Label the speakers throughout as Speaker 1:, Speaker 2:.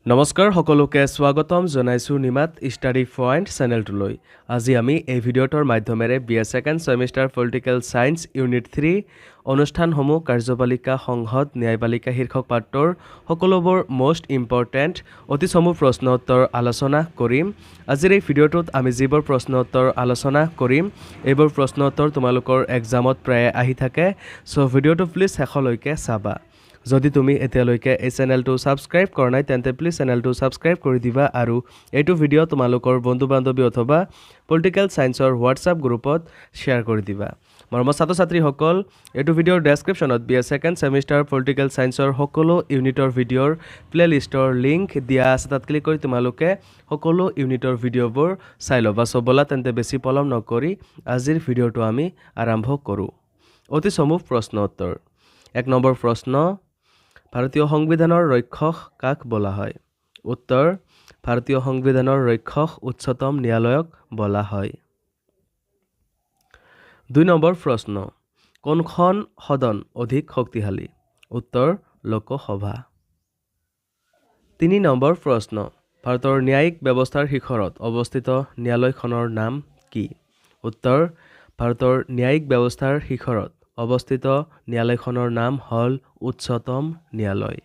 Speaker 1: নমস্কাৰ সকলোকে স্বাগতম জনাইছো নিমাত ষ্টাডি পইণ্ট চেনেলটোলৈ। আজি আমি এই ভিডিঅ'টোৰ মাধ্যমেৰে BA second semester political science unit 3 অনুষ্ঠানসমূহ কাৰ্যপালিকা সংসদ ন্যায়পালিকা শীৰ্ষক পাঠৰ সকলোবোৰ মোষ্ট ইম্পৰ্টেণ্ট অতি চমু প্ৰশ্ন উত্তৰ আলোচনা কৰিম। আজিৰ এই ভিডিঅ'টোত আমি যিবোৰ প্ৰশ্ন উত্তৰ আলোচনা কৰিম এইবোৰ প্ৰশ্ন উত্তৰ তোমালোকৰ এক্সামত প্ৰায় আহি থাকে, চ' ভিডিঅ'টো প্লিজ শেষলৈকে চাবা। যদি তুমি এতিয়ালৈকে এই চেনেলটো ছাবস্ক্ৰাইব কৰা নাই তেন্তে প্লিজ চেনেলটো ছাবস্ক্ৰাইব কৰি দিবা আৰু এইটো ভিডিঅ' তোমালোকৰ বন্ধু বান্ধৱী অথবা পলিটিকেল ছায়েন্সৰ হোৱাটছআপ গ্ৰুপত শ্বেয়াৰ কৰি দিবা। মৰমৰ ছাত্ৰ ছাত্ৰীসকল, এইটো ভিডিঅ'ৰ ডেছক্ৰিপশ্যনত BA ছেকেণ্ড ছেমিষ্টাৰ পলিটিকেল ছায়েন্সৰ সকলো ইউনিটৰ ভিডিঅ'ৰ প্লে'লিষ্টৰ লিংক দিয়া আছে, তাত ক্লিক কৰি তোমালোকে সকলো ইউনিটৰ ভিডিঅ'বোৰ চাই ল'বা। চ' ব'লা তেন্তে বেছি পলম নকৰি আজিৰ ভিডিঅ'টো আমি আৰম্ভ কৰোঁ। অতি চমু প্ৰশ্ন উত্তৰ। 1 নম্বৰ প্ৰশ্ন, ভাৰতীয় সংবিধানৰ ৰক্ষক কাক বোলা হয়? উত্তৰ, ভাৰতীয় সংবিধানৰ ৰক্ষক উচ্চতম ন্যায়ালয়ক বোলা হয়। 2 নম্বৰ প্ৰশ্ন, কোনখন সদন অধিক শক্তিশালী? উত্তৰ, লোকসভা। 3 নম্বৰ প্ৰশ্ন, ভাৰতৰ ন্যায়িক ব্যৱস্থাৰ শিখৰত অৱস্থিত ন্যায়ালয়খনৰ নাম কি? উত্তৰ, ভাৰতৰ ন্যায়িক ব্যৱস্থাৰ শিখৰত অৱস্থিত ন্যায়ালয়খনৰ নাম হ'ল উচ্চতম ন্যায়ালয়।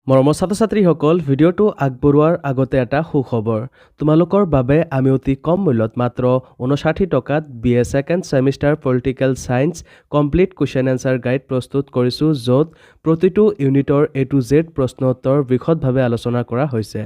Speaker 1: মৰমৰ ছাত্ৰ ছাত্ৰীসকল, ভিডিঅ'টো আগবঢ়োৱাৰ আগতে এটা সুখবৰ। তোমালোকৰ বাবে আমি অতি কম মূল্যত মাত্ৰ 59 টকাত BA second semester political science complete question answer guide প্ৰস্তুত কৰিছোঁ, য'ত প্ৰতিটো ইউনিটৰ A to Z প্ৰশ্ন উত্তৰ বিশদভাৱে আলোচনা কৰা হৈছে।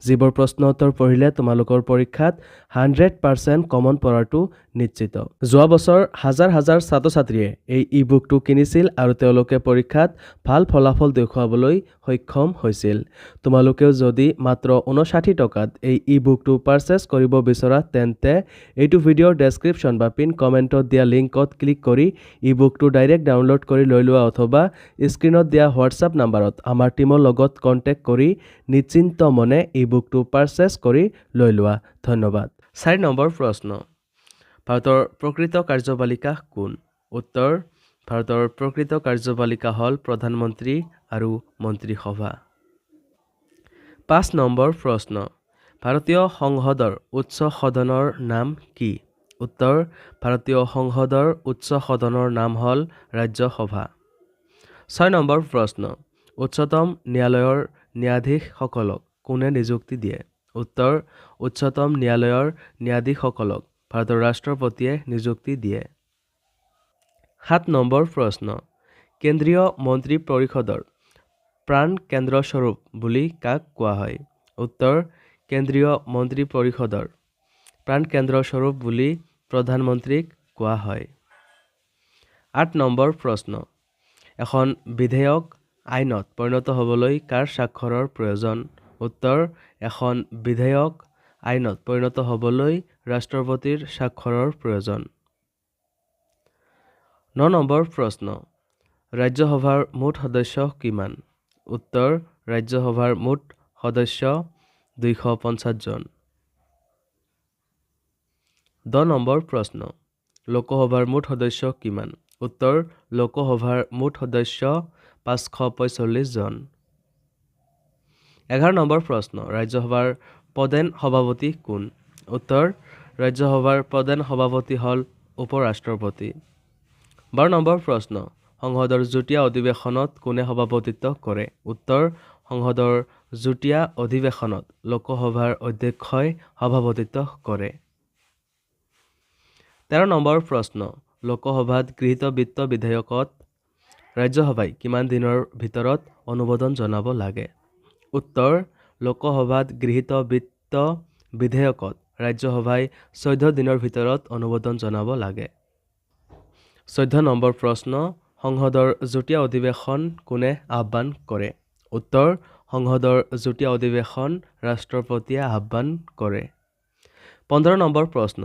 Speaker 1: যিবোৰ প্ৰশ্ন উত্তৰ পঢ়িলে তোমালোকৰ পৰীক্ষাত 100% কমন পৰাটো নিশ্চিত। যোৱা বছৰ হাজাৰ হাজাৰ ছাত্ৰ ছাত্ৰীয়ে এই ই-বুকটো কিনিছিল আৰু তেওঁলোকে পৰীক্ষাত ভাল ফলাফল দেখুৱাবলৈ সক্ষম হৈছিল। তোমালোকেও যদি মাত্ৰ 59 টকাত এই ই-বুকটো পাৰচেছ কৰিব বিচৰা তেন্তে এইটো ভিডিঅ'ৰ ডেছক্ৰিপশ্যন বা পিন কমেণ্টত দিয়া লিংকত ক্লিক কৰি ই-বুকটো ডাইৰেক্ট ডাউনলোড কৰি লৈ লোৱা অথবা স্ক্ৰীণত দিয়া হোৱাটছআপ নাম্বাৰত আমাৰ টীমৰ লগত কণ্টেক্ট কৰি নিশ্চিন্ত মনে ই-বুকটো পাৰচেছ কৰি লৈ লোৱা। ধন্যবাদ। 4 নম্বৰ প্ৰশ্ন, ভাৰতৰ প্ৰকৃত কাৰ্যপালিকা কোন? উত্তৰ, ভাৰতৰ প্ৰকৃত কাৰ্যপালিকা হ'ল প্ৰধানমন্ত্ৰী আৰু মন্ত্ৰীসভা। 5 নম্বৰ প্ৰশ্ন, ভাৰতীয় সংসদৰ উচ্চ সদনৰ নাম কি? উত্তৰ, ভাৰতীয় সংসদৰ উচ্চ সদনৰ নাম হ'ল ৰাজ্যসভা। 6 নম্বৰ প্ৰশ্ন, উচ্চতম ন্যায়ালয়ৰ ন্যায়াধীশসকলক কোনে নিযুক্তি দিয়ে? উত্তৰ, উচ্চতম ন্যায়ালয়ৰ ন্যায়াধীশসকলক ভাৰতৰ ৰাষ্ট্ৰপতিয়ে নিযুক্তি দিয়ে। 7 নম্বৰ প্ৰশ্ন, কেন্দ্ৰীয় মন্ত্ৰী পৰিষদৰ প্ৰাণ কেন্দ্ৰস্বৰূপ বুলি কাক কোৱা হয়? উত্তৰ, কেন্দ্ৰীয় মন্ত্ৰী পৰিষদৰ প্ৰাণ কেন্দ্ৰস্বৰূপ বুলি প্ৰধানমন্ত্ৰীক কোৱা হয়। 8 নম্বৰ প্ৰশ্ন, এখন বিধেয়ক আইনত পৰিণত হ'বলৈ কাৰ স্বাক্ষৰৰ প্ৰয়োজন? উত্তৰ, এখন বিধেয়ক আইনত পৰিণত হ'বলৈ ৰাষ্ট্ৰপতিৰ স্বাক্ষৰৰ প্ৰয়োজন। 9 নম্বৰ প্ৰশ্ন, ৰাজ্যসভাৰ মুঠ সদস্য কিমান? উত্তৰ, ৰাজ্যসভাৰ মুঠ সদস্য 250 জন। 10 নম্বৰ প্ৰশ্ন, লোকসভাৰ মুঠ সদস্য কিমান? উত্তৰ, লোকসভাৰ মুঠ সদস্য 545 জন। 11 নম্বৰ প্ৰশ্ন, ৰাজ্যসভাৰ প্ৰধান সভাপতি কোন? উত্তৰ, ৰাজ্যসভাৰ প্ৰধান সভাপতি হ'ল উপ-ৰাষ্ট্ৰপতি। 12 নম্বৰ প্ৰশ্ন, সংসদৰ যুটীয়া অধিৱেশনত কোনে সভাপতিত্ব কৰে? উত্তৰ, সংসদৰ যুটীয়া অধিৱেশনত লোকসভাৰ অধ্যক্ষই সভাপতিত্ব কৰে। 13 নম্বৰ প্ৰশ্ন, লোকসভাত গৃহীত বিত্ত বিধেয়কত ৰাজ্যসভাই কিমান দিনৰ ভিতৰত অনুমোদন জনাব লাগে? উত্তৰ, লোকসভাত গৃহীত বিত্ত বিধেয়কত ৰাজ্যসভাই 14 দিনৰ ভিতৰত অনুমোদন জনাব লাগে। 14 নম্বৰ প্ৰশ্ন, সংসদৰ যুটীয়া অধিৱেশন কোনে আহ্বান কৰে? উত্তৰ, সংসদৰ যুটীয়া অধিৱেশন ৰাষ্ট্ৰপতিয়ে আহ্বান কৰে। 15 নম্বৰ প্ৰশ্ন,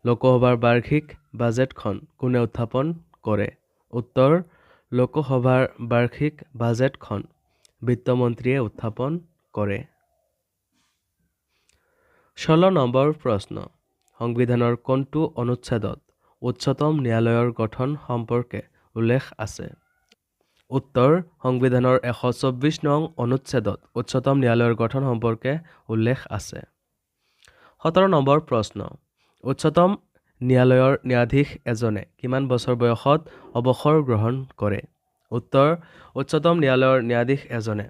Speaker 1: লোকসভাৰ বাৰ্ষিক বাজেটখন কোনে উত্থাপন কৰে? উত্তৰ, লোকসভাৰ বাৰ্ষিক বাজেটখন বিত্তমন্ত্ৰীয়ে উত্থাপন কৰে। 16 নম্বৰ প্ৰশ্ন, সংবিধানৰ কোনটো অনুচ্ছেদত উচ্চতম ন্যায়ালয়ৰ গঠন সম্পৰ্কে উল্লেখ আছে? উত্তৰ সংবিধানৰ 124 নং অনুচ্ছেদত উচ্চতম ন্যায়ালয়ৰ গঠন সম্পৰ্কে উল্লেখ আছে। 17 নম্বৰ প্ৰশ্ন উচ্চতম ন্যায়ালয়ৰ ন্যায়াধীশ এজনে কিমান বছৰ বয়সত অৱসৰ গ্ৰহণ কৰে? উত্তৰ উচ্চতম ন্যায়ালয়ৰ ন্যায়াধীশ এজনে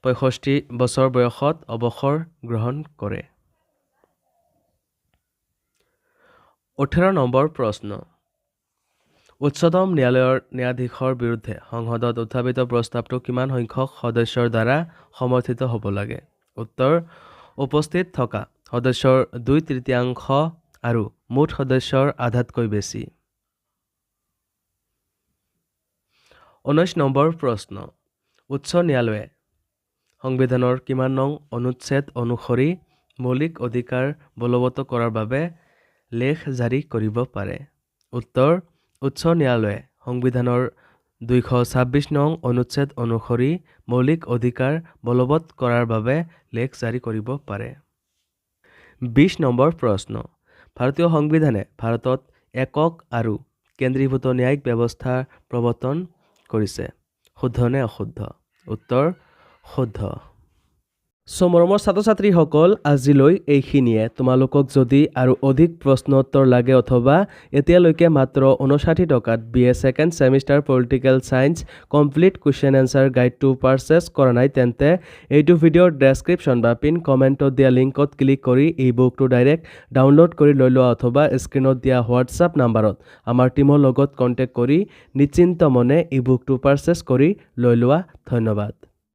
Speaker 1: 65 বছৰ বয়সত অৱসৰ গ্ৰহণ কৰে। 18 নম্বৰ প্ৰশ্ন উচ্চতম ন্যায়ালয়ৰ ন্যায়াধীশৰ বিৰুদ্ধে সংসদত উত্থাপিত প্ৰস্তাৱটো কিমান সংখ্যক সদস্যৰ দ্বাৰা সমৰ্থিত হ'ব লাগে? উত্তৰ উপস্থিত থকা সদস্যৰ 2/3 আৰু মুঠ সদস্যৰ আধাতকৈ বেছি। 19 নম্বৰ প্ৰশ্ন উচ্চ ন্যায়ালয়ে সংবিধানৰ কিমান নং অনুচ্ছেদ অনুসৰি মৌলিক অধিকাৰ বলৱৎ কৰাৰ বাবে লেখ জাৰি কৰিব পাৰে? উত্তৰ উচ্চ ন্যায়ালয়ে সংবিধানৰ 226 নং অনুচ্ছেদ অনুসৰি মৌলিক অধিকাৰ বলৱৎ কৰাৰ বাবে লেখ জাৰি কৰিব পাৰে। 20 নম্বৰ প্ৰশ্ন ভাৰতীয় সংবিধানে ভাৰতত একক আৰু কেন্দ্ৰীভূত ন্যায়িক ব্যৱস্থা প্ৰৱৰ্তন কৰিছে, শুদ্ধ নে অশুদ্ধ? উত্তৰ শুদ্ধ। মৰমৰ ছাত্ৰ ছাত্ৰীসকল আজিলৈ এইখিনিয়ে। তোমালোকক যদি আৰু অধিক প্ৰশ্ন উত্তৰ লাগে অথবা এতিয়ালৈকে মাত্ৰ 59 টকাত BA second semester political science complete question answer গাইডটো পাৰচেছ কৰা নাই তেন্তে এইটো ভিডিঅ'ৰ ডেছক্ৰিপশ্যন বা পিন কমেণ্টত দিয়া লিংকত ক্লিক কৰি এই বুকটো ডাইৰেক্ট ডাউনলোড কৰি লৈ লোৱা অথবা স্ক্ৰীণত দিয়া হোৱাটছআপ নাম্বাৰত আমাৰ টীমৰ লগত কণ্টেক্ট কৰি নিশ্চিন্ত মনে এই বুকটো পাৰচেছ কৰি লৈ লোৱা। ধন্যবাদ।